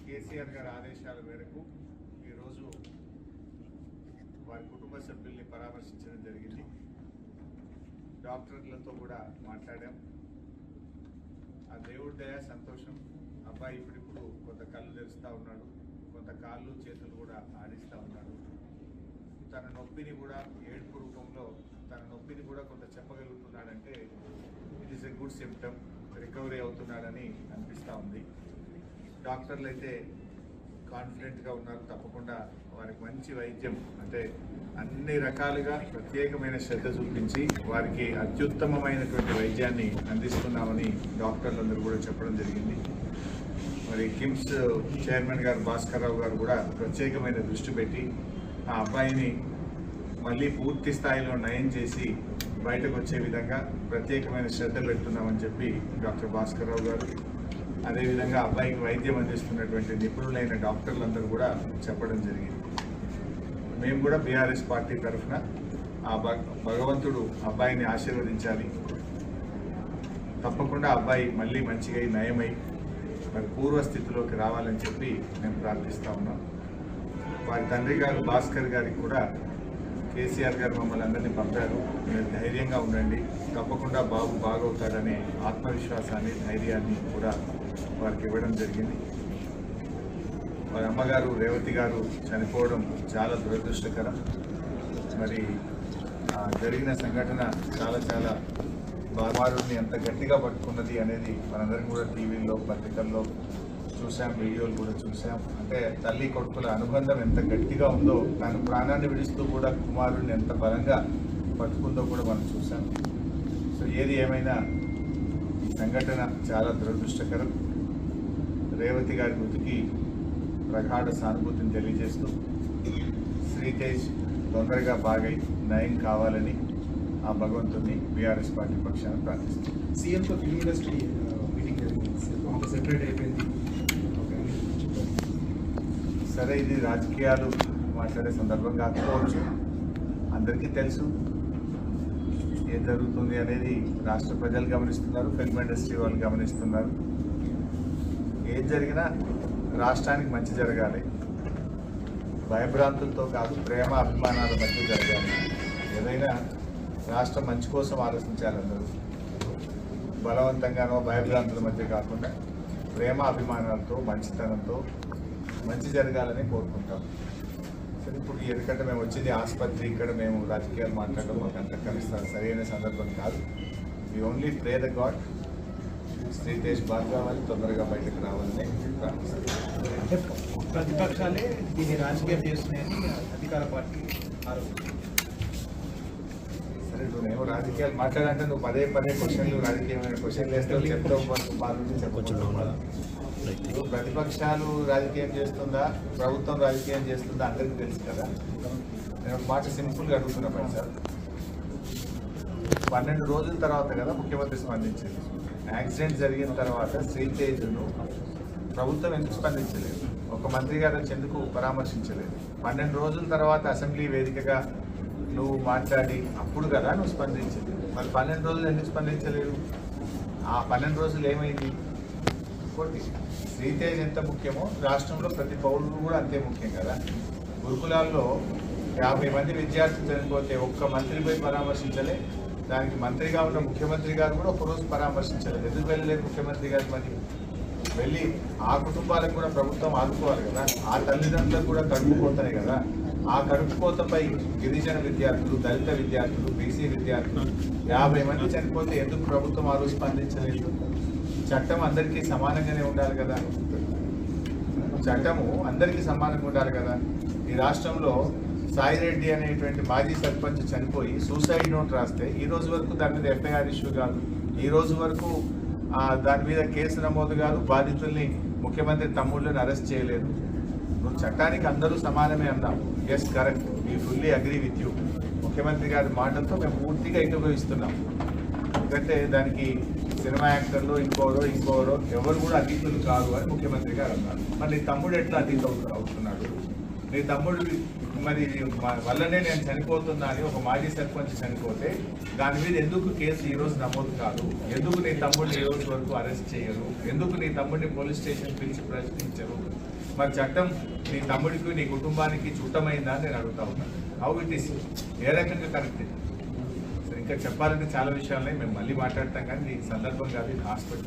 కేసీఆర్ గారి ఆదేశాల మేరకు ఈరోజు వారి కుటుంబ సభ్యుల్ని పరామర్శించడం జరిగింది. డాక్టర్లతో కూడా మాట్లాడాం. ఆ దేవుడి దయ సంతోషం. అబ్బాయి ఇప్పుడిప్పుడు కొంత కళ్ళు తెరుస్తూ ఉన్నాడు, కొంత కాళ్ళు చేతులు కూడా ఆడిస్తూ ఉన్నాడు. తన నొప్పిని కూడా ఏడుపు రూపంలో తన నొప్పిని కూడా కొంత చెప్పగలుగుతున్నాడంటే it is a good symptom. Recovery అవుతున్నాడని అనిపిస్తూ ఉంది. డాక్టర్లు అయితే కాన్ఫిడెంట్గా ఉన్నారు. తప్పకుండా వారికి మంచి వైద్యం అంటే అన్ని రకాలుగా ప్రత్యేకమైన శ్రద్ధ చూపించి వారికి అత్యుత్తమమైనటువంటి వైద్యాన్ని అందిస్తున్నామని డాక్టర్లందరూ కూడా చెప్పడం జరిగింది. మరి కిమ్స్ చైర్మన్ గారు భాస్కర్రావు గారు కూడా ప్రత్యేకమైన దృష్టి పెట్టి ఆ అబ్బాయిని మళ్ళీ పూర్తి స్థాయిలో నయం చేసి బయటకు వచ్చే విధంగా ప్రత్యేకమైన శ్రద్ధ పెడుతున్నామని చెప్పి డాక్టర్ భాస్కర్రావు గారు, అదేవిధంగా అబ్బాయికి వైద్యం అందిస్తున్నటువంటి నిపుణులైన డాక్టర్లందరూ కూడా చెప్పడం జరిగింది. మేము కూడా బీఆర్ఎస్ పార్టీ తరఫున ఆ భగవంతుడు అబ్బాయిని ఆశీర్వదించాలి, తప్పకుండా అబ్బాయి మళ్ళీ మంచిగా నయమై మరి పూర్వస్థితిలోకి రావాలని చెప్పి మేము ప్రార్థిస్తూ ఉన్నాం. వారి తండ్రి గారు భాస్కర్ గారికి కూడా కేసీఆర్ గారు మమ్మల్ని అందరినీ పంపారు. మీరు ధైర్యంగా ఉండండి, తప్పకుండా బాబు బాగవుతాడనే ఆత్మవిశ్వాసాన్ని ధైర్యాన్ని కూడా వారికి ఇవ్వడం జరిగింది. వారి అమ్మగారు రేవతి గారు చనిపోవడం చాలా దురదృష్టకరం. మరి జరిగిన సంఘటన చాలా బామారుని ఎంత గట్టిగా పట్టుకున్నది అనేది మనందరం కూడా టీవీల్లో పత్రికల్లో చూసాం, వీడియోలు కూడా చూసాం. అంటే తల్లి కొడుకుల అనుబంధం ఎంత గట్టిగా ఉందో, తను ప్రాణాన్ని విడుస్తూ కూడా కుమారుడిని ఎంత బలంగా పట్టుకుందో కూడా మనం చూసాం. సో ఏది ఏమైనా ఈ సంఘటన చాలా దురదృష్టకరం. రేవతి గారి మృతికి ప్రగాఢ సానుభూతిని తెలియజేస్తూ శ్రీతేజ్ తొందరగా బాగై నయం కావాలని ఆ భగవంతుని బీఆర్ఎస్ పార్టీ పక్షాన ప్రార్థిస్తుంది. సీఎంతో ఫిల్మ్ ఇండస్ట్రీ మీటింగ్ సెపరేట్ అయిపోయింది. సరే, ఇది రాజకీయాలు మాట్లాడే సందర్భం కాకపోవచ్చు. అందరికీ తెలుసు ఏం జరుగుతుంది అనేది. రాష్ట్ర ప్రజలు గమనిస్తున్నారు, ఫిల్మ్ ఇండస్ట్రీ వాళ్ళు గమనిస్తున్నారు. ఏం జరిగినా రాష్ట్రానికి మంచి జరగాలి, భయభ్రాంతులతో కాదు, ప్రేమ అభిమానాల మధ్య జరగాలి. ఏదైనా రాష్ట్రం మంచి కోసం ఆలోచించాలి. అందరూ బలవంతంగానో భయభ్రాంతుల మధ్య కాకుండా ప్రేమ అభిమానాలతో మంచితనంతో మంచి జరగాలని కోరుకుంటాం. సరే, ఇప్పుడు ఎందుకంటే మేము వచ్చింది ఆసుపత్రి, ఇక్కడ మేము రాజకీయాలు మాట్లాడడం మాకు అంత కలుస్తారు సరైన సందర్భం కాదు. We only pray the God Sritej బాగా కావాలి, తొందరగా బయటకు రావాలని అంటే ప్రతిపక్షాలే దీన్ని రాజకీయం చేస్తున్నాయని అధికార పార్టీ ఆరోపణ. సరే, నువ్వేమో రాజకీయాలు మాట్లాడంటే నువ్వు పదే క్వశ్చన్లు రాజకీయమైన క్వశ్చన్లు వేస్తావు, చెప్తావు. ప్రతిపక్షాలు రాజకీయం చేస్తుందా, ప్రభుత్వం రాజకీయం చేస్తుందా అందరికీ తెలుసు కదా. నేను ఒక మాట సింపుల్గా అడుగుతున్నా పని సార్. 12 రోజుల తర్వాత కదా ముఖ్యమంత్రి స్పందించింది. యాక్సిడెంట్ జరిగిన తర్వాత శ్రీతేజ్ను ప్రభుత్వం ఎందుకు స్పందించలేదు? ఒక మంత్రి గారు వచ్చి ఎందుకు పరామర్శించలేదు? 12 రోజుల తర్వాత అసెంబ్లీ వేదికగా నువ్వు మాట్లాడి అప్పుడు కదా నువ్వు స్పందించింది. మరి 12 రోజులు ఎందుకు స్పందించలేదు? ఆ 12 రోజులు ఏమైంది? ఇంకోటి, శ్రీతేజ్ ఎంత ముఖ్యమో రాష్ట్రంలో ప్రతి పౌరుడు కూడా అంతే ముఖ్యం కదా. గురుకులాల్లో 50 మంది విద్యార్థులు చనిపోతే ఒక్క మంత్రి పోయి పరామర్శించలే. దానికి మంత్రిగా ఉన్న ముఖ్యమంత్రి గారు కూడా ఒకరోజు పరామర్శించలేదు. ఎందుకు వెళ్ళలేదు ముఖ్యమంత్రి గారు? మరి వెళ్ళి ఆ కుటుంబాలకు కూడా ప్రభుత్వం ఆదుకోవాలి కదా. ఆ తల్లిదండ్రులకు కూడా కడుపు కోతనే కదా. ఆ కడుపు కోతపై గిరిజన విద్యార్థులు, దళిత విద్యార్థులు, బీసీ విద్యార్థులు 50 మంది చనిపోతే ఎందుకు ప్రభుత్వం ఆ రోజు స్పందించలేదు? చట్టం అందరికీ సమానంగానే ఉండాలి కదా. చట్టము అందరికీ సమానంగా ఉండాలి కదా. ఈ రాష్ట్రంలో సాయిరెడ్డి అనేటువంటి మాజీ సర్పంచ్ చనిపోయి సూసైడ్ నోట్ రాస్తే ఈ రోజు వరకు దాని మీద ఎఫ్ఐఆర్ ఇష్యూ కాదు. ఈ రోజు వరకు దాని మీద కేసు నమోదు కాదు. బాధితుల్ని ముఖ్యమంత్రి తమ్ముళ్ళని అరెస్ట్ చేయలేదు. నువ్వు చట్టానికి అందరూ సమానమే అన్నావు. Yes, correct, we fully agree with you. ముఖ్యమంత్రి గారి మాటలతో మేము పూర్తిగా ఏకీభవిస్తున్నాం. ఎందుకంటే దానికి సినిమా యాక్టర్లు ఇంకోరో ఎవరు కూడా అతీతులు కాదు అని ముఖ్యమంత్రి గారు అన్నారు. మరి నీ తమ్ముడు ఎట్లా అతీతం అవుతున్నాడు? నీ తమ్ముడు మరి వల్లనే నేను చనిపోతున్నా అని ఒక మాజీ సర్పంచ్ చనిపోతే దాని మీద ఎందుకు కేసు ఈరోజు నమోదు కాదు? ఎందుకు నీ తమ్ముడిని ఈ రోజు వరకు అరెస్ట్ చేయరు? ఎందుకు నీ తమ్ముడిని పోలీస్ స్టేషన్ పిలిచి ప్రశ్నించరు? మరి చట్టం నీ తమ్ముడికి నీ కుటుంబానికి చుట్టమైందా అని నేను అడుగుతా ఉన్నాను. హౌ ఇట్ ఈస్, ఏ రకంగా కరెక్ట్? ఇంకా చెప్పాలంటే చాలా విషయాలని మేము మళ్ళీ మాట్లాడతాం, కానీ ఈ సందర్భం కాదు, హాస్పిటల్